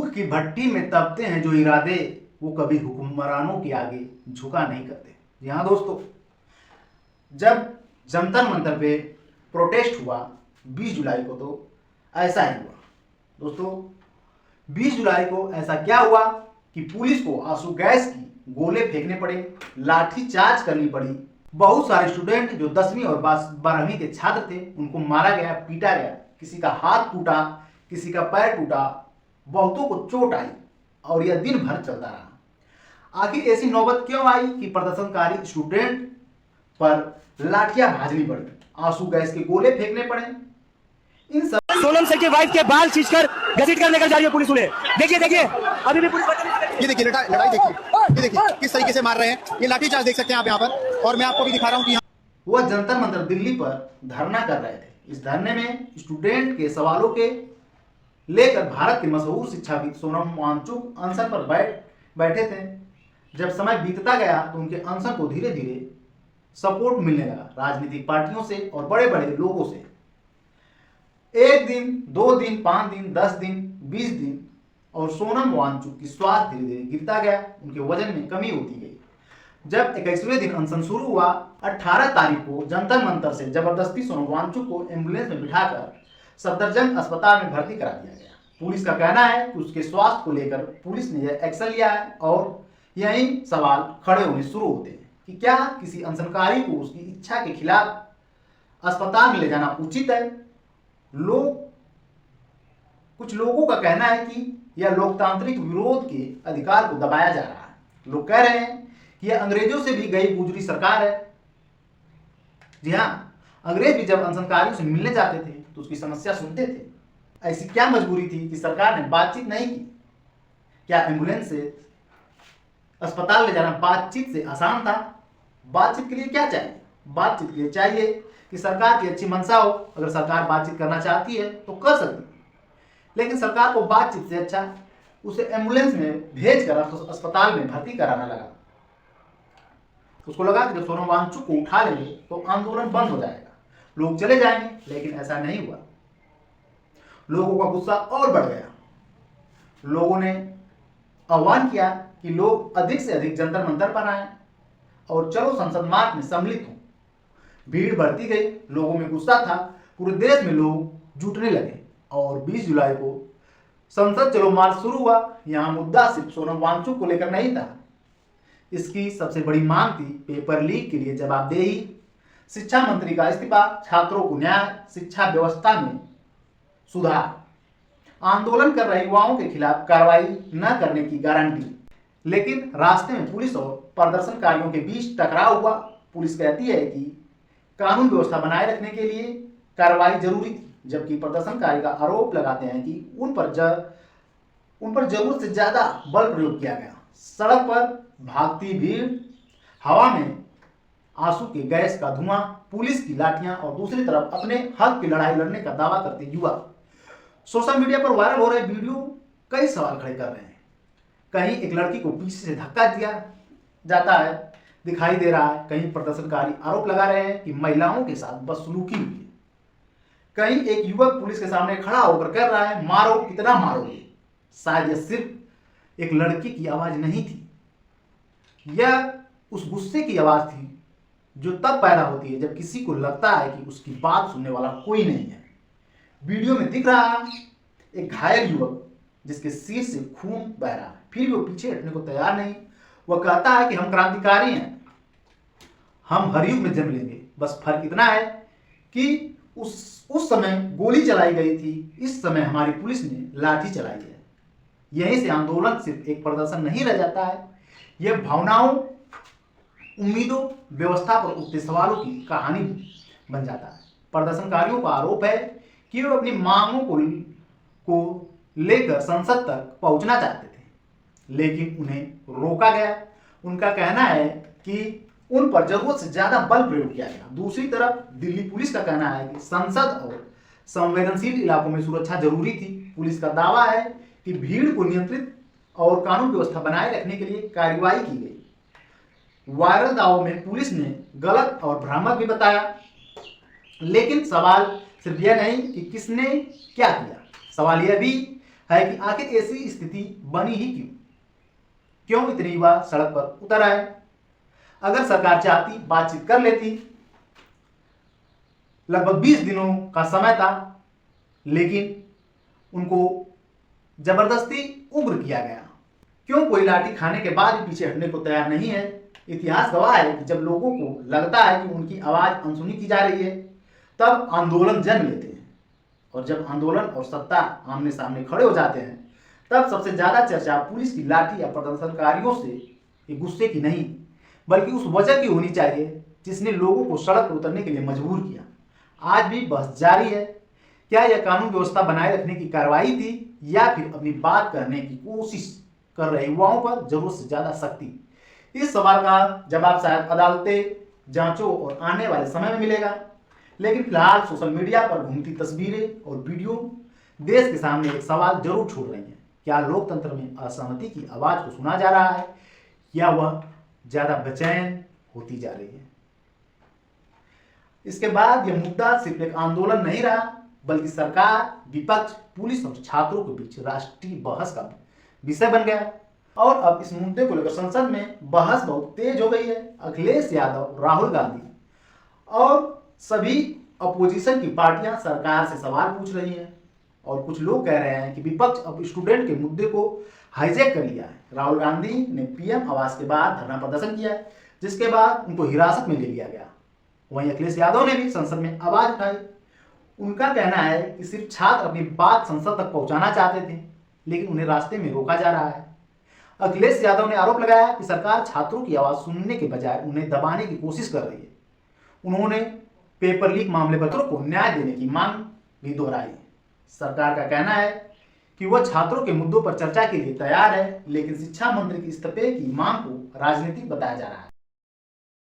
भूख की भट्टी में तपते हैं जो इरादे, वो कभी हुक्मरानों के आगे झुका नहीं करते। जी हाँ दोस्तों, जब जंतर मंतर पे प्रोटेस्ट हुआ 20 जुलाई को, तो ऐसा ही हुआ दोस्तों। 20 जुलाई को ऐसा क्या हुआ कि पुलिस को आंसू गैस की गोले फेंकने पड़े, लाठी चार्ज करनी पड़ी। बहुत सारे स्टूडेंट जो 10वीं और 12वीं के छात्र थे उनको मारा गया, पीटा गया। किसी का हाथ टूटा, किसी का पैर टूटा, बहुतों को चोट आई और यह दिन भर चलता रहा। आखिर ऐसी नौबत क्यों आई कि प्रदर्शनकारी स्टूडेंट पर लाठियां भाजनी पड़ी, आंसू गैस के गोले फेंकने पड़े? इन सब सोनम सर के वाइफ के बाल खींचकर घसीट कर लेकर जा रही है पुलिस उन्हें। देखिए देखिए अभी भी पुलिस, ये देखिए लड़ाई देखिए, ये देखिए किस तरीके से मार रहे हैं। ये लाठीचार्ज देख सकते हैं आप यहाँ पर, और मैं आपको भी दिखा रहा हूँ कि वह जंतर मंतर दिल्ली पर धरना कर रहे थे। इस धरने में स्टूडेंट के सवालों के लेकर भारत के मशहूर शिक्षाविद सोनम वांगचुक अनशन पर बैठे थे। जब समय बीतता गया तो उनके अनशन को धीरे धीरे सपोर्ट मिलने लगा राजनीतिक पार्टियों से और बड़े बड़े लोगों से। 1 दिन, 2 दिन, 5 दिन, 10 दिन, 20 दिन, और सोनम वांगचुक की स्वास्थ्य धीरे धीरे गिरता गया, उनके वजन में कमी होती गई। जब 21वें दिन अनशन शुरू हुआ, 18 तारीख को जंतर मंतर से जबरदस्ती सोनम वांगचुक को एम्बुलेंस में बिठाकर सफदरजंग अस्पताल में भर्ती करा दिया गया। पुलिस का कहना है कि उसके स्वास्थ्य को लेकर पुलिस ने यह एक्शन लिया है, और यही सवाल खड़े होने शुरू होते हैं कि क्या किसी अनशनकारी को उसकी इच्छा के खिलाफ अस्पताल में ले जाना उचित है? कुछ लोगों का कहना है कि यह लोकतांत्रिक विरोध के अधिकार को दबाया जा रहा है। लोग कह रहे हैं कि यह अंग्रेजों से भी गई गुजरी सरकार है। जी हाँ, अंग्रेज भी जब अनशनकारियों से मिलने जाते थे तो उसकी समस्या सुनते थे। ऐसी क्या मजबूरी थी कि सरकार ने बातचीत नहीं की? क्या एम्बुलेंस से अस्पताल ले जाना बातचीत से आसान था? बातचीत के लिए क्या चाहिए? बातचीत के लिए चाहिए कि सरकार की अच्छी मंशा हो। अगर सरकार बातचीत करना चाहती है तो कर सकती है, लेकिन सरकार को बातचीत से अच्छा उसे एम्बुलेंस में भेजकर अस्पताल में भर्ती कराना लगा। उसको लगा कि जब सोनम वांगचुक को उठा लेंगे तो आंदोलन बंद हो जाएगा, लोग चले जाएंगे, लेकिन ऐसा नहीं हुआ। लोगों का गुस्सा और बढ़ गया। लोगों ने आह्वान किया कि लोग अधिक से अधिक जंतर मंतर पर आए और चलो संसद मार्च में सम्मिलित हो। भीड़ बढ़ती गई, लोगों में गुस्सा था, पूरे देश में लोग जुटने लगे और 20 जुलाई को संसद चलो मार्च शुरू हुआ। यहां मुद्दा सिर्फ सोनम वांगचुक को लेकर नहीं था, इसकी सबसे बड़ी मांग थी पेपर लीक के लिए जवाबदेही, शिक्षा मंत्री का इस्तीफा, छात्रों को न्याय, शिक्षा व्यवस्था में सुधार, आंदोलन कर रहे युवाओं के खिलाफ कार्रवाई न करने की गारंटी। लेकिन रास्ते में पुलिस और प्रदर्शनकारियों के बीच टकराव हुआ। पुलिस कहती है कि कानून व्यवस्था बनाए रखने के लिए कार्रवाई जरूरी थी, जबकि प्रदर्शनकारी का आरोप लगाते हैं कि उन पर जरूरत से ज्यादा बल प्रयोग किया गया। सड़क पर भागती भीड़, हवा में आंसू के गैस का धुआं, पुलिस की लाठियां और दूसरी तरफ अपने हक की लड़ाई लड़ने का दावा करते युवा। सोशल मीडिया पर वायरल हो रहे वीडियो कई सवाल खड़े कर रहे हैं। कहीं एक लड़की को पीछे से धक्का दिया जाता है दिखाई दे रहा है, कहीं प्रदर्शनकारी आरोप लगा रहे हैं कि महिलाओं के साथ बदसलूकी हुई है, कहीं एक युवक पुलिस के सामने खड़ा होकर कह रहा है मारो, कितना मारोगे। शायद यह सिर्फ एक लड़की की आवाज नहीं थी, यह उस गुस्से की आवाज थी जो तब पैदा होती है जब किसी को लगता है कि उसकी बात सुनने वाला कोई नहीं है। वीडियो में दिख रहा है एक घायल युवक जिसके सिर से खून बह रहा है, फिर भी वो पीछे हटने को तैयार नहीं। वह कहता है कि हम क्रांतिकारी हैं, हम हर युग में जन्म लेंगे। बस फर्क इतना है कि उस समय गोली चलाई गई थी, इस समय हमारी पुलिस ने लाठी चलाई है। यहीं से आंदोलन सिर्फ एक प्रदर्शन नहीं रह जाता है, यह भावनाओं, उम्मीदों, व्यवस्था पर उठते सवालों की कहानी बन जाता है। प्रदर्शनकारियों का आरोप है कि वे अपनी मांगों को लेकर संसद तक पहुंचना चाहते थे, लेकिन उन्हें रोका गया। उनका कहना है कि उन पर जरूरत से ज्यादा बल प्रयोग किया गया। दूसरी तरफ दिल्ली पुलिस का कहना है कि संसद और संवेदनशील इलाकों में सुरक्षा जरूरी थी। पुलिस का दावा है कि भीड़ को नियंत्रित और कानून व्यवस्था बनाए रखने के लिए कार्रवाई की गई। वायरल दावों में पुलिस ने गलत और भ्रामक भी बताया, लेकिन सवाल सिर्फ यह नहीं कि किसने क्या किया, सवाल यह भी है कि आखिर ऐसी स्थिति बनी ही क्यों इतने युवा सड़क पर उतर आए। अगर सरकार चाहती बातचीत कर लेती। लगभग 20 दिनों का समय था, लेकिन उनको जबरदस्ती उग्र किया गया। क्यों कोई लाठी खाने के बाद भी पीछे हटने को तैयार नहीं है। इतिहास गवाह है कि जब लोगों को लगता है कि उनकी आवाज अनसुनी की जा रही है, तब आंदोलन जन्म लेते हैं। और जब आंदोलन और सत्ता आमने सामने खड़े हो जाते हैं, तब सबसे ज्यादा चर्चा पुलिस की लाठी या प्रदर्शनकारियों से गुस्से की नहीं, बल्कि उस वजह की होनी चाहिए जिसने लोगों को सड़क पर उतरने के लिए मजबूर किया। आज भी बहस जारी है, क्या यह कानून व्यवस्था बनाए रखने की कार्रवाई थी या फिर अपनी बात करने की कोशिश कर रहे युवाओं पर जरूरत से ज्यादा सख्ती। इस सवाल का जवाब शायद अदालतें, जांचों और आने वाले समय में मिलेगा। लेकिन फिलहाल सोशल मीडिया पर घूमती तस्वीरें और वीडियो देश के सामने एक सवाल जरूर छोड़ रही हैं। क्या लोकतंत्र में असहमति की आवाज को सुना जा रहा है या वह ज्यादा बेचैन होती जा रही है। इसके बाद यह मुद्दा सिर्फ एक आंदोलन नहीं रहा, बल्कि सरकार, विपक्ष, पुलिस और छात्रों के बीच राष्ट्रीय बहस का विषय बन गया। और अब इस मुद्दे को लेकर संसद में बहस बहुत तेज हो गई है। अखिलेश यादव, राहुल गांधी और सभी अपोजिशन की पार्टियां सरकार से सवाल पूछ रही हैं। और कुछ लोग कह रहे हैं कि विपक्ष अब स्टूडेंट के मुद्दे को हाईजैक कर लिया है। राहुल गांधी ने पीएम आवास के बाद धरना प्रदर्शन किया है, जिसके बाद उनको हिरासत में ले लिया गया। वहीं अखिलेश यादव ने भी संसद में आवाज उठाई। उनका कहना है कि सिर्फ छात्र अपनी बात संसद तक पहुंचाना चाहते थे, लेकिन उन्हें रास्ते में रोका जा रहा है। अखिलेश यादव ने आरोप लगाया कि सरकार छात्रों की आवाज सुनने के बजाय उन्हें दबाने की कोशिश कर रही है। उन्होंने पेपर लीक मामले पर छात्रों को न्याय देने की मांग भी दोहराई। सरकार का कहना है कि वह छात्रों के मुद्दों पर चर्चा के लिए तैयार है, लेकिन शिक्षा मंत्री के इस्तीफे की मांग को राजनीतिक बताया जा रहा है।